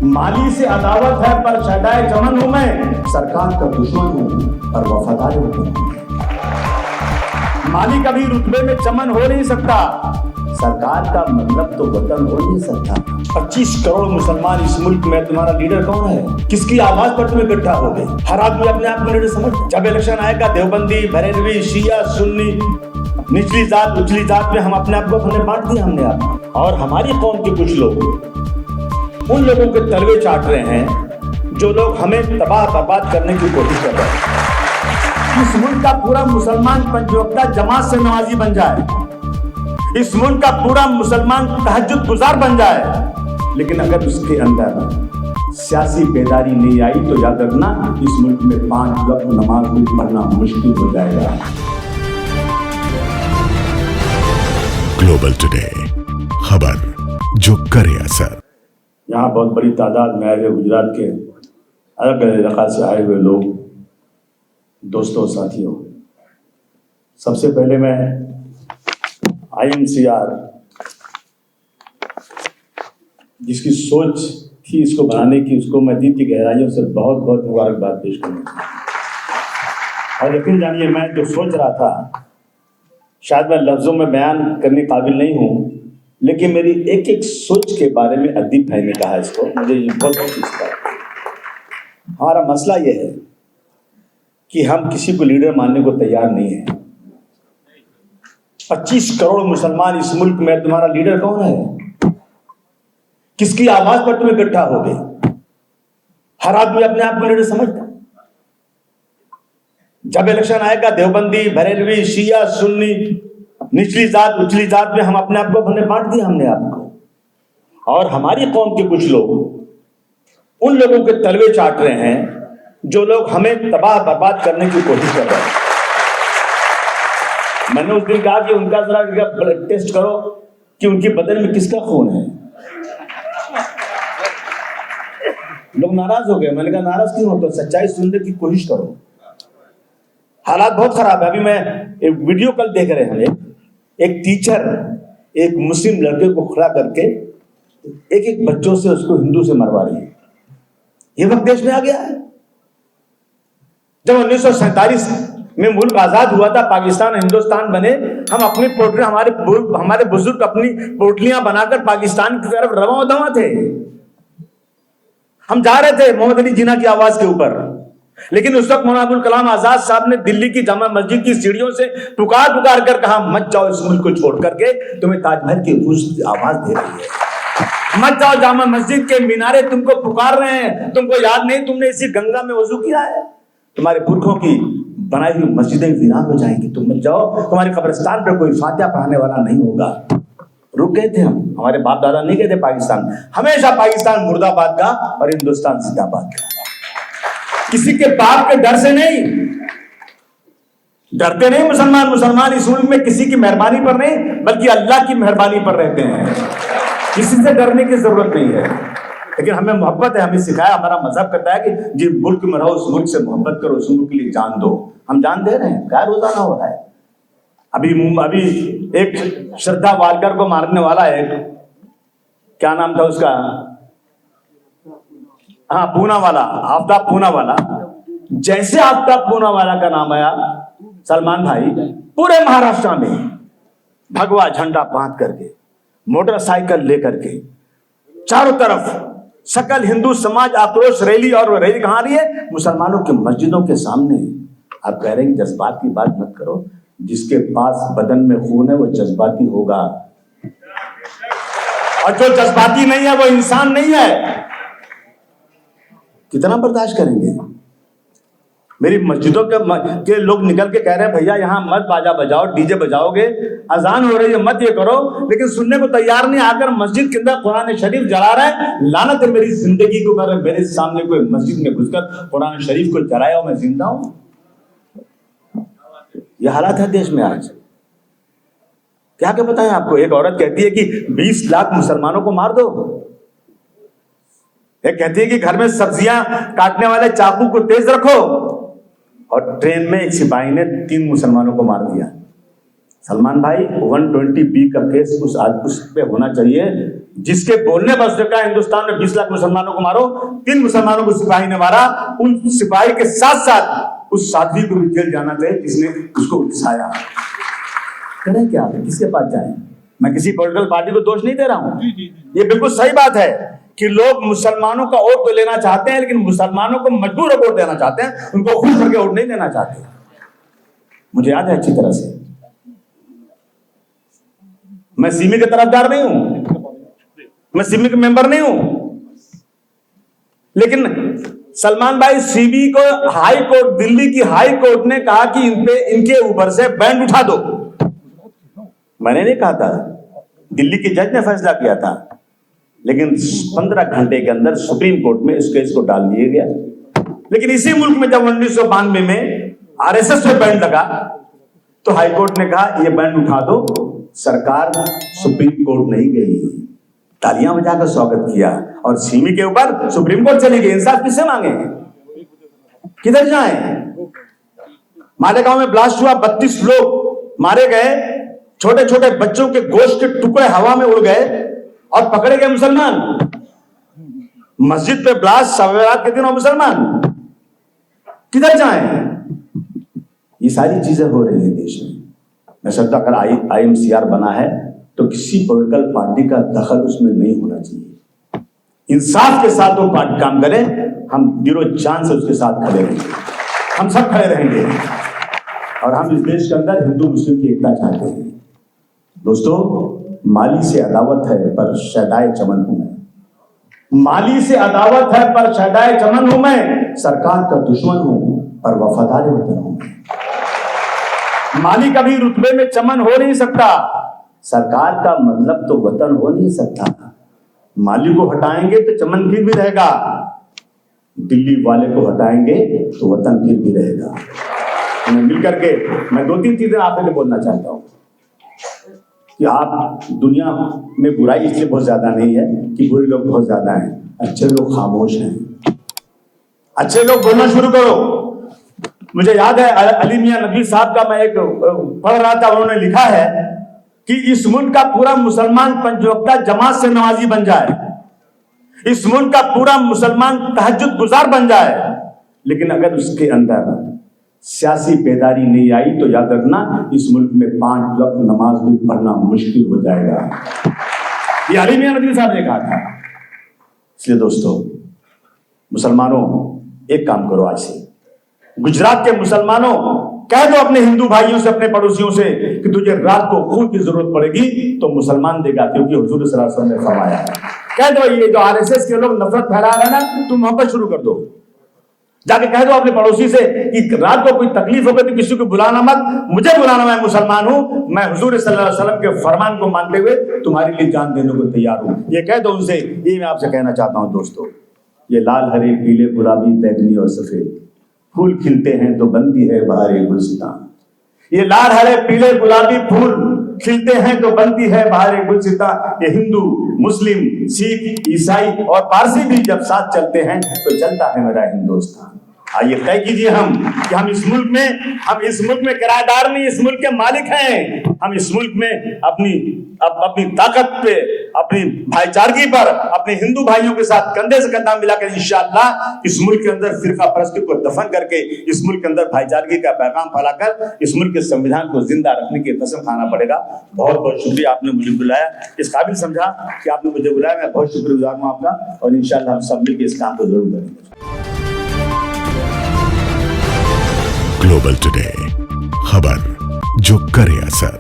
माली से अदावत है पर शहदाए चमन हूं मैं, सरकार का दुश्मन हूं पर वफादार हूं। माली कभी रुतबे में चमन हो नहीं सकता, सरकार का मतलब तो वतन हो नहीं सकता। 25 करोड़ मुसलमान इस मुल्क में, तुम्हारा लीडर कौन है? किसकी आवाज पर तुम इकट्ठा हो गए? हर आदमी अपने आप को लीडर समझ। जब इलेक्शन आएगा देवबंदी, बरेलवी, शिया, सुन्नी, निचली जात उचली जात में हम अपने आप को हमने बांट दिया हमने आप। और हमारी कौम के कुछ लोग उन लोगों के तलवे चाट रहे हैं जो लोग हमें तबाह बर्बाद करने की कोशिश कर रहे हैं। इस मुल्क का पूरा मुसलमान पंचवक्ता जमात से नमाजी बन जाए, इस मुल्क का पूरा मुसलमान तहज्जुद गुजार बन जाए, लेकिन अगर उसके अंदर सियासी बेदारी नहीं आई तो याद रखना इस मुल्क में 5 वक्त नमाज भी पढ़ना मुश्किल हो जाएगा। ग्लोबल टुडे, खबर जो करे असर। यहाँ बहुत बड़ी तादाद में आए हुए गुजरात के अलग अलग इलाका से आए हुए लोग, दोस्तों साथियों, सबसे पहले मैं INCR जिसकी सोच थी इसको बनाने की, उसको मैं दी थी गहराइयों से बहुत बहुत मुबारकबाद पेश करूँगा। और यकीन जानिए मैं जो सोच रहा था शायद मैं लफ्ज़ों में बयान करने काबिल नहीं हूँ, लेकिन मेरी एक एक सोच के बारे में अदीब भाई ने कहा इसको, मुझे ये बहुत अच्छा लगा। हमारा मसला ये है कि हम किसी को लीडर मानने को तैयार नहीं है। 25 करोड़ मुसलमान इस मुल्क में, तुम्हारा लीडर कौन है? किसकी आवाज पर तुम इकट्ठा हो गए? हर आदमी अपने आप को लीडर समझता। जब इलेक्शन आएगा देवबंदी, बरेलवी, शिया, सुन्नी, निचली जात उचली जात में हम अपने आप को हमने बांट दिया हमने आपको। और हमारी कौम के कुछ लोग उन लोगों के तलवे चाट रहे हैं जो लोग हमें तबाह बर्बाद करने की कोशिश कर रहे हैं। मैंने उस दिन कहा कि उनका जरा ब्लड टेस्ट करो कि उनके बदन में किसका खून है। लोग नाराज हो गए। मैंने कहा नाराज क्यों हो, तो सच्चाई सुनने की कोशिश करो। हालात बहुत खराब है। अभी मैं एक वीडियो कल देख रहे हैं, एक टीचर एक मुस्लिम लड़के को खड़ा करके एक एक बच्चों से उसको हिंदू से मरवा रही है। ये वक्त देश में आ गया है। जब 1947 में मुल्क आजाद हुआ था, पाकिस्तान हिंदुस्तान बने, हम अपनी पोटली हमारे बुजुर्ग अपनी पोटलियां बनाकर पाकिस्तान की तरफ रवां दवा थे। हम जा रहे थे मोहम्मद अली जिन्ना की आवाज के ऊपर, लेकिन उस वक्त मौलाना अबुल कलाम आजाद साहब ने दिल्ली की जामा मस्जिद की सीढ़ियों से पुकार पुकार कर कहा, मत जाओ इस मुल्क को छोड़ करके, तुम्हें ताजमहल की आवाज दे रही है। मत जाओ, जामा मस्जिद के मीनारे तुमको पुकार रहे हैं। तुमको याद नहीं तुमने इसी गंगा में वजू किया है? तुम्हारे पुरखों की बनाई हुई मस्जिदें वीरान हो जाएंगी। तुम मत जाओ, तुम्हारे कब्रिस्तान पर कोई फातिहा पढ़ाने वाला नहीं होगा। रुक गए थे हम। हमारे बाप दादा नहीं गए थे पाकिस्तान। हमेशा पाकिस्तान मुर्दाबाद का और हिंदुस्तान जिंदाबाद का। किसी के बाप के डर से नहीं डरते, नहीं मुसलमान इस मुल्क में किसी की मेहरबानी पर नहीं, बल्कि अल्लाह की मेहरबानी पर रहते हैं। किसी से डरने की जरूरत नहीं है। लेकिन हमें मोहब्बत है, हमें सिखाया, हमारा मजहब कहता है कि जिस मुल्क में रहो उस मुल्क से मोहब्बत करो, उस मुल्क के लिए जान दो। हम जान दे रहे हैं, क्या रोजाना हो रहा है। अभी एक श्रद्धा वालकर को मारने वाला है, क्या नाम था उसका, हाँ पूना वाला, आफ्ताब पूना वाला। जैसे आफ्ताब पूना वाला का नाम आया, सलमान भाई पूरे महाराष्ट्र में भगवा झंडा बांध करके, मोटरसाइकिल लेकर के चारों तरफ सकल हिंदू समाज आक्रोश रैली, और रैली कहां रही है? मुसलमानों की मस्जिदों के सामने। आप कह रहे हैं कि जज्बात की बात मत करो। जिसके पास बदन में खून है वो जज्बाती होगा, और जो जज्बाती नहीं है वो इंसान नहीं है। कितना बर्दाश्त करेंगे? मेरी मस्जिदों के लोग निकल के कह रहे हैं भैया यहाँ मत बाजा बजाओ, डीजे बजाओगे, अजान हो रही है मत ये करो, लेकिन सुनने को तैयार नहीं। आकर मस्जिद के अंदर कुरान शरीफ जला रहे हैं। लानत है मेरी जिंदगी को, अगर मेरे सामने कोई मस्जिद में घुसकर कुरान शरीफ को जलाया हो, मैं जिंदा हूं। ये हालात है देश में आज। क्या क्या बताएं आपको। एक औरत कहती है कि 20 लाख मुसलमानों को मार दो। एक कहती है कि घर में सब्जियां काटने वाले चाकू को तेज रखो, और ट्रेन में एक सिपाही ने 3 मुसलमानों को मार दिया। सलमान भाई 120B का केस उस पे होना चाहिए जिसके बोलने पर उसने कहा हिंदुस्तान में 20 लाख मुसलमानों को मारो, 3 मुसलमानों को सिपाही ने मारा, उन सिपाही के साथ साथ उस साध्वी को भी जेल जाना चाहिए जिसने उसको उकसाया। करें क्या, किसके पास जाएं? मैं किसी पॉलिटिकल पार्टी को दोष नहीं दे रहा हूं, ये बिल्कुल सही बात है कि लोग मुसलमानों का वोट तो लेना चाहते हैं, लेकिन मुसलमानों को मजबूर वोट देना चाहते हैं, उनको खुश करके वोट नहीं देना चाहते। मुझे याद है अच्छी तरह से, मैं सिमी के तरफदार नहीं हूं, मैं सिमी के मेंबर नहीं हूं, लेकिन सलमान भाई सीबी को हाई कोर्ट, दिल्ली की हाई कोर्ट ने कहा कि इनके ऊपर से बैंड उठा दो। मैंने नहीं कहा था, दिल्ली के जज ने फैसला किया था, लेकिन 15 घंटे के अंदर सुप्रीम कोर्ट में इस केस को डाल दिया गया। लेकिन इसी मुल्क में जब 1992 में आरएसएस पे बैंड लगा तो हाई कोर्ट ने कहा ये बैंड उठा दो, सरकार सुप्रीम कोर्ट नहीं गई, तालियां बजाकर स्वागत किया और सिमी के ऊपर सुप्रीम कोर्ट चली गई। इंसाफ किससे मांगे, किधर जाएं? मालेगांव में ब्लास्ट हुआ, 32 लोग मारे गए, छोटे छोटे बच्चों के गोश्त के टुकड़े हवा में उड़ गए और पकड़े गए मुसलमान। मस्जिद पे ब्लास्ट, शब-ए-बारात के दिन और मुसलमान, किधर जाएं? ये सारी चीजें हो रही है देश में। मैं समझता अगर IMCR बना है तो किसी पॉलिटिकल पार्टी का दखल उसमें नहीं होना चाहिए। इंसाफ के साथ वो पार्टी काम करे, हम दिलो जान से उसके साथ खड़े रहेंगे, हम सब खड़े रहेंगे और हम इस देश के अंदर हिंदू मुस्लिम की एकता चाहते हैं। दोस्तों, माली से अदावत है पर शहदाए चमन हूं मैं, माली से अदावत है पर शहदाए चमन हूं मैं, सरकार का दुश्मन हूं पर वफादार वतन हूं मैं। माली कभी रुतबे में चमन हो नहीं सकता, सरकार का मतलब तो वतन हो नहीं सकता। माली को हटाएंगे तो चमन फिर भी रहेगा, दिल्ली वाले को हटाएंगे तो वतन फिर भी रहेगा। मिलकर के मैं 2-3 चीजें आपके लिए बोलना चाहता हूं कि आप, दुनिया में बुराई इसलिए बहुत ज्यादा नहीं है कि बुरे लोग बहुत ज्यादा हैं, अच्छे लोग खामोश हैं। अच्छे लोग बोलना शुरू करो। मुझे याद है अली मियां नकवी साहब का मैं एक पढ़ रहा था, उन्होंने लिखा है कि इस मुल्क का पूरा मुसलमान पंचवक्ता जमात से नमाजी बन जाए, इस मुल्क का पूरा मुसलमान तहज्जुद गुजार बन जाए, लेकिन अगर उसके अंदर सियासी बेदारी नहीं आई तो याद रखना इस मुल्क में 5 वक्त नमाज भी पढ़ना मुश्किल हो जाएगा। ये अली मियां नकवी साहब ने कहा था। इसलिए दोस्तों, मुसलमानों एक काम करो, आज से गुजरात के मुसलमानों कह दो अपने हिंदू भाइयों से, अपने पड़ोसियों से कि तुझे रात को खून की जरूरत पड़ेगी तो मुसलमान देगा, क्योंकि हुजूर सल्लल्लाहु अलैहि वसल्लम ने फरमाया है। कह दो, ये जो आरएसएस के लोग नफरत फैला रहे हैं ना, तुम मोहब्बत शुरू कर दो। जाके कह दो अपने पड़ोसी से कि रात को कोई तकलीफ हो गई तो किसी को बुलाना मत, मुझे बुलाना, मैं मुसलमान हूं, मैं हुजूर सल्लल्लाहु अलैहि वसल्लम के फरमान को मानते हुए तुम्हारे लिए जान देने को तैयार हूं। ये कह दो उनसे। ये मैं आपसे कहना चाहता हूं दोस्तों, ये लाल हरे पीले गुलाबी बैगनी और सफेद फूल खिलते हैं तो बनती है बहार गुलसितां। ये लाल हरे पीले गुलाबी फूल खिलते हैं तो बनती है बहार गुलसितां। ये हिंदू, मुस्लिम, सिख, ईसाई और पारसी भी जब साथ चलते हैं तो चलता है मेरा हिंदुस्तान। आइए तय कीजिए हम कि हम इस मुल्क में किराएदार नहीं, इस मुल्क के मालिक हैं। हम इस मुल्क में अपनी ताकत पे, अपनी भाईचारगी पर, अपने हिंदू भाइयों के साथ कंधे से कंधा मिलाकर इंशाअल्लाह इस मुल्क के अंदर फिरका परस्ती को दफन करके इस मुल्क के अंदर भाईचारगी का पैगाम फैलाकर इस मुल्क के संविधान को जिंदा रखने की कसम खाना पड़ेगा। बहुत बहुत शुक्रिया, आपने मुझे बुलाया, इस काबिल समझा कि आपने मुझे बुलाया। मैं बहुत शुक्रगुजार हूँ आपका और इंशाअल्लाह हम सब मिलकर इस काम को जरूर करेंगे। ग्लोबल टुडे, खबर जो करे असर।